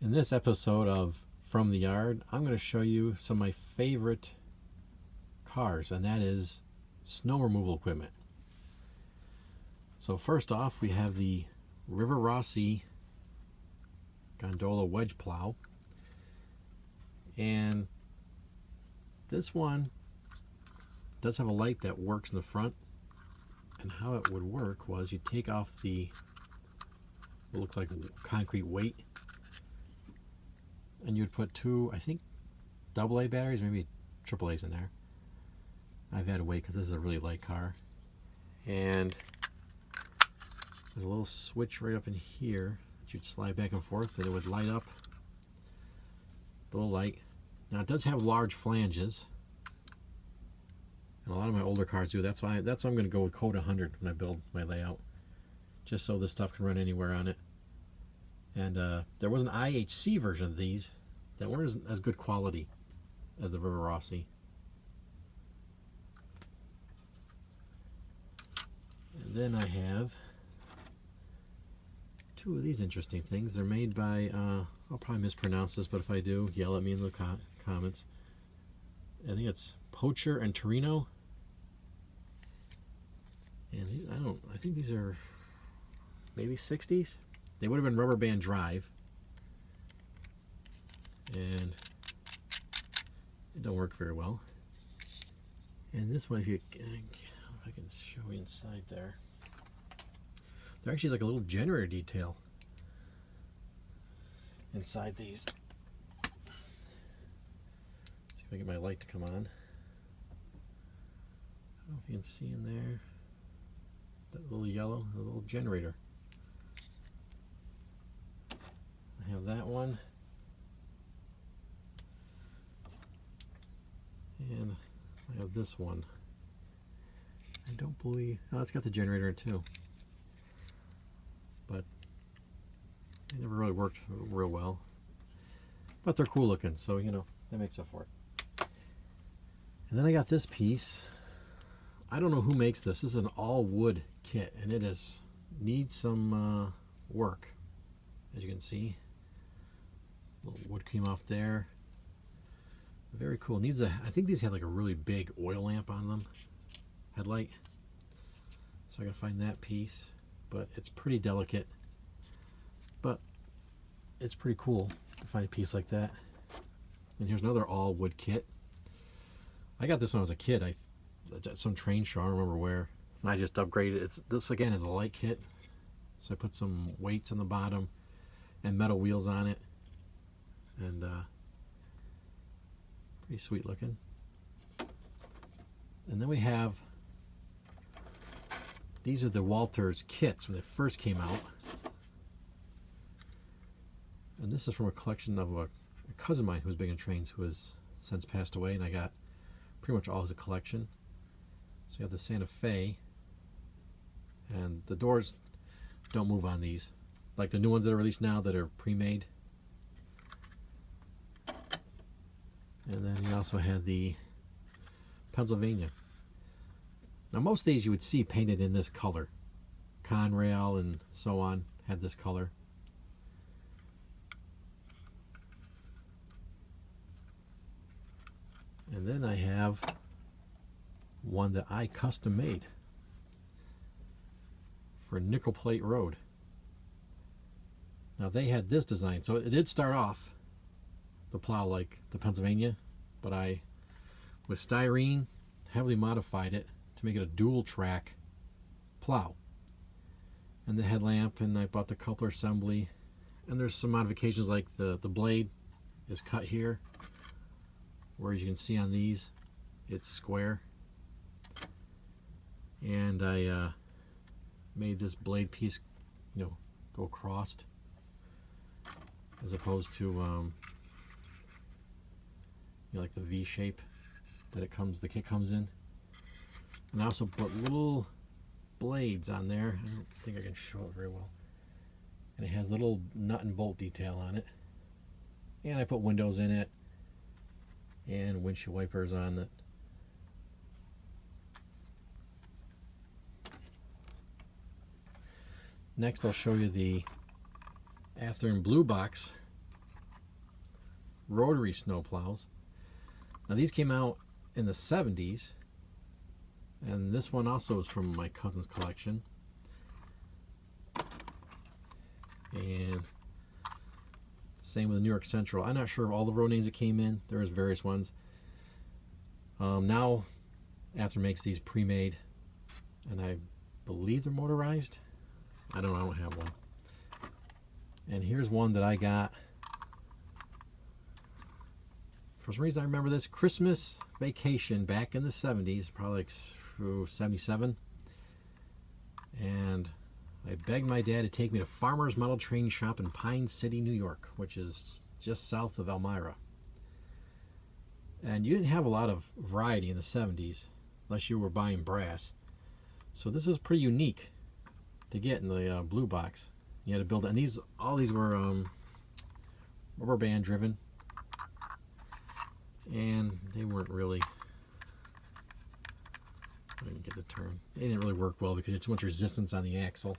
In this episode of From the Yard, I'm going to show you some of my favorite cars, and that is snow removal equipment. So first off, we have the River Rossi Gondola Wedge Plow, and this one does have a light that works in the front. And how it would work was you take off the, what looks like concrete weight, and you'd put two, I think, AA batteries, maybe AAA's in there. I've had to wait because this is a really light car. And there's a little switch right up in here that you'd slide back and forth, and it would light up the little light. Now it does have large flanges, and a lot of my older cars do. That's why I'm going to go with code 100 when I build my layout, just so this stuff can run anywhere on it. And there was an IHC version of these that weren't as good quality as the River Rossi. And then I have two of these interesting things. They're made by, I'll probably mispronounce this, but if I do, yell at me in the comments. I think it's Poacher and Torino. And these, I think these are maybe 60s. They would have been rubber band drive, and it don't work very well. And this one, if I can show you inside there, there actually is like a little generator detail inside these. See if I get my light to come on. I don't know if you can see in there that little yellow, a little generator. I have that one, and I have this one. I don't believe, oh, it's got the generator too, but it never really worked real well. But they're cool looking, so you know, that makes up for it. And then I got this piece. I don't know who makes this. This is an all wood kit, and it needs some work, as you can see. Little wood came off there. Very cool. Needs a, I think these have like a really big oil lamp on them, headlight. So I gotta find that piece, but it's pretty delicate. But it's pretty cool to find a piece like that. And here's another all wood kit. I got this when I was a kid. At some train show, I don't remember where. And I just upgraded it. This again is a light kit. So I put some weights on the bottom and metal wheels on it. And pretty sweet looking. And then we have, these are the Walthers kits when they first came out. And this is from a collection of a cousin of mine who was big in trains, who has since passed away, and I got pretty much all his collection. So you have the Santa Fe, and the doors don't move on these, like the new ones that are released now that are pre-made. And then you also had the Pennsylvania. Now most of these you would see painted in this color. Conrail and so on had this color. And then I have one that I custom made for Nickel Plate Road. Now they had this design, so it did start off the plow like the Pennsylvania, but I, with styrene, heavily modified it to make it a dual track plow. And the headlamp, and I bought the coupler assembly, and there's some modifications like the blade is cut here, whereas you can see on these it's square. And I made this blade piece, you know, go crossed, as opposed to you know, like the V shape that the kit comes in. And I also put little blades on there. I don't think I can show it very well. And it has little nut and bolt detail on it. And I put windows in it and windshield wipers on it. Next I'll show you the Athearn Blue Box rotary snow plows. Now these came out in the 70s, and this one also is from my cousin's collection. And same with the New York Central. I'm not sure of all the road names that came in. There's various ones. Now, Ather makes these pre-made, and I believe they're motorized. I don't know. I don't have one. And here's one that I got. For some reason, I remember this Christmas vacation back in the 70s, probably like 77. And I begged my dad to take me to Farmer's Model Train Shop in Pine City, New York, which is just south of Elmira. And you didn't have a lot of variety in the 70s, unless you were buying brass. So this is pretty unique to get in the blue box. You had to build it, and all these were rubber band driven, and they weren't really. I didn't get the turn. They didn't really work well because you had too much resistance on the axle.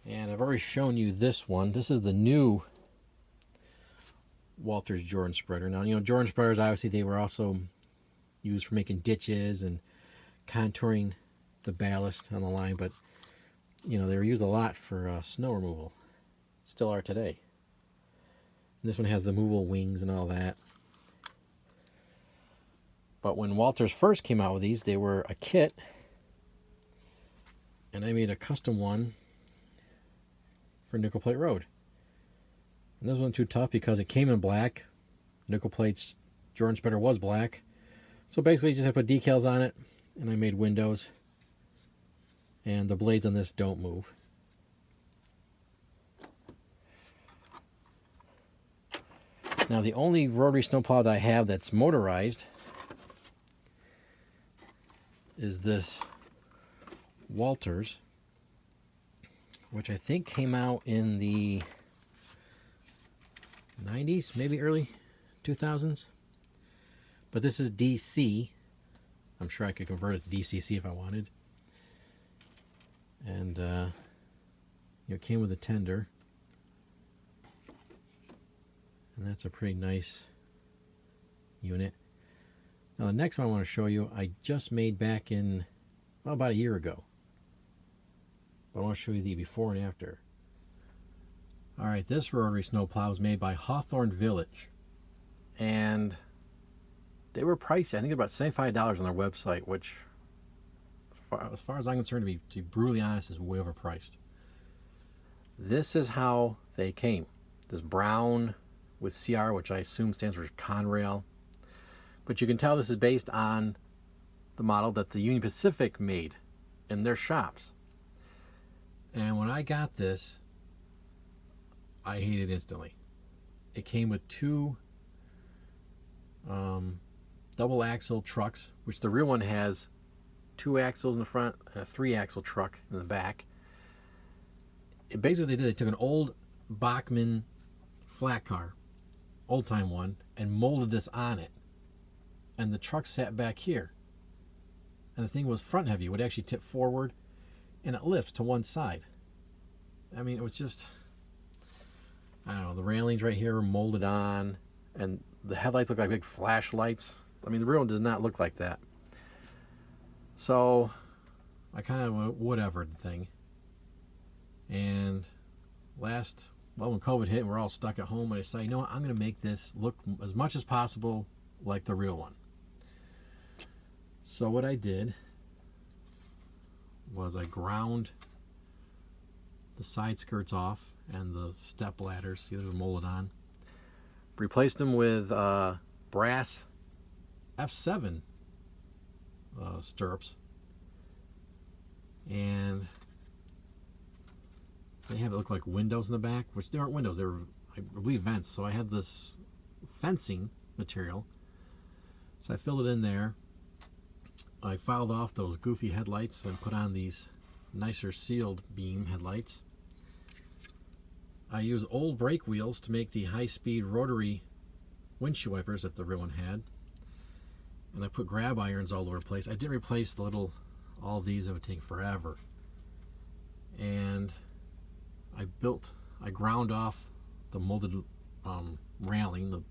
And I've already shown you this one. This is the new Walthers Jordan spreader. Now, you know, Jordan spreaders, obviously, they were also used for making ditches and contouring the ballast on the line, but, you know, they were used a lot for snow removal. Still are today. And this one has the movable wings and all that. But when Walthers first came out with these, they were a kit, and I made a custom one for Nickel Plate Road. And this wasn't too tough because it came in black. Nickel Plate's Jordan spreader was black. So basically, you just have to put decals on it, and I made windows. And the blades on this don't move. Now, the only rotary snowplow that I have that's motorized is this Walthers, which I think came out in the 90s, maybe early 2000s. But this is DC. I'm sure I could convert it to DCC if I wanted. And it came with a tender. And that's a pretty nice unit. Now the next one I want to show you, I just made back in, well, about a year ago. But I want to show you the before and after. Alright, this rotary snowplow was made by Hawthorne Village. And they were priced, I think, about $75 on their website, which, as far as I'm concerned, to be brutally honest, is way overpriced. This is how they came. This brown with CR, which I assume stands for Conrail. But you can tell this is based on the model that the Union Pacific made in their shops. And when I got this, I hated it instantly. It came with two double axle trucks, which the real one has 2 axles in the front and a 3-axle truck in the back. Basically what they did, they took an old Bachmann flat car, old time one, and molded this on it. And the truck sat back here. And the thing was front heavy. It would actually tip forward, and it lifts to one side. I mean, it was just, I don't know, the railings right here were molded on, and the headlights look like big flashlights. I mean, the real one does not look like that. So I kind of whatever the thing. And when COVID hit and we're all stuck at home, I decided, you know what, I'm going to make this look as much as possible like the real one. So what I did was I ground the side skirts off and the step ladders, see, they were molded on. Replaced them with brass F7 stirrups, and they have it look like windows in the back, which they aren't windows, they were, I believe, vents. So I had this fencing material, so I filled it in there. I filed off those goofy headlights and put on these nicer sealed beam headlights. I used old brake wheels to make the high-speed rotary windshield wipers that the real one had. And I put grab irons all over the place. I didn't replace all these, it would take forever. And I ground off the molded railing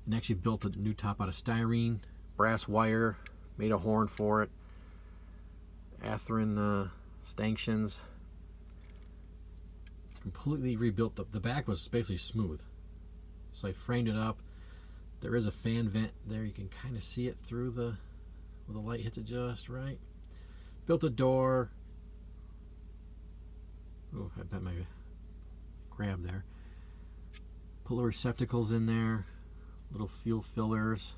and actually built a new top out of styrene, brass wire, made a horn for it, Atherin stanchions, completely rebuilt. The back was basically smooth, so I framed it up. There is a fan vent there, you can kind of see it through where the light hits it just right. Built a door. Oh, I bet my grab there. Put little receptacles in there, little fuel fillers.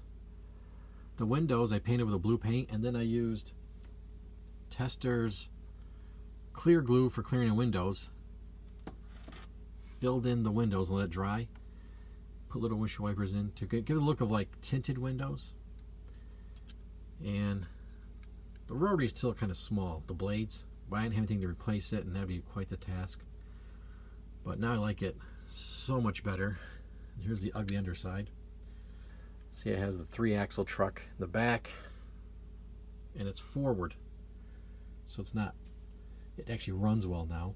The windows I painted with a blue paint, and then I used Testors clear glue for clearing the windows. Filled in the windows and let it dry. Put little windshield wipers in to give it a look of like tinted windows. And the rotary is still kind of small, the blades, but I didn't have anything to replace it, and that'd be quite the task. But now I like it so much better. And here's the ugly underside. See, it has the 3-axle truck in the back, and it's forward, so it actually runs well now.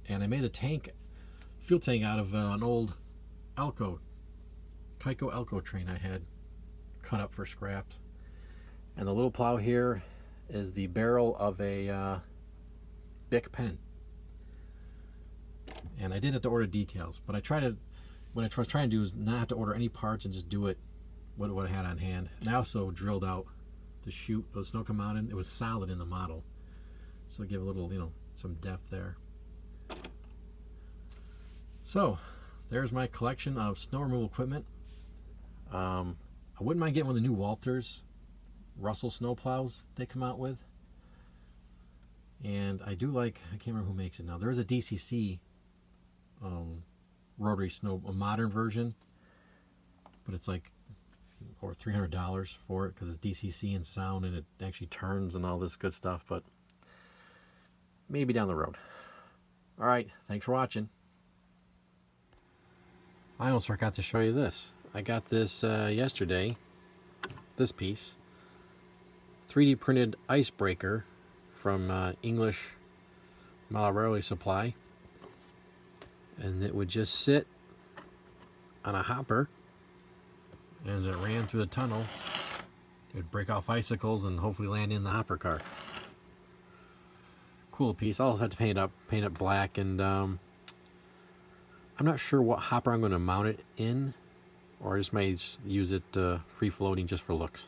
And I made a fuel tank out of an old Tyco Elco train I had cut up for scraps. And the little plow here is the barrel of a Bic pen. And I did have to order decals, but what I was trying to do is not have to order any parts and just do it what I had on hand. And I also drilled out the chute the snow come out in. It was solid in the model, so give a little, some depth there. So there's my collection of snow removal equipment. I wouldn't mind getting one of the new Walters Russell snow plows they come out with. And I do like, I can't remember who makes it now. There is a DCC rotary snow, a modern version, but it's like over $300 for it because it's DCC and sound, and it actually turns and all this good stuff. But maybe down the road. All right, thanks for watching. I almost forgot to show you this. I got this yesterday, this piece, 3D printed icebreaker from English Malarelli Supply, and it would just sit on a hopper, and as it ran through the tunnel, it would break off icicles and hopefully land in the hopper car. Cool piece. I'll have to paint it black, and I'm not sure what hopper I'm going to mount it in, or I just may use it free floating just for looks.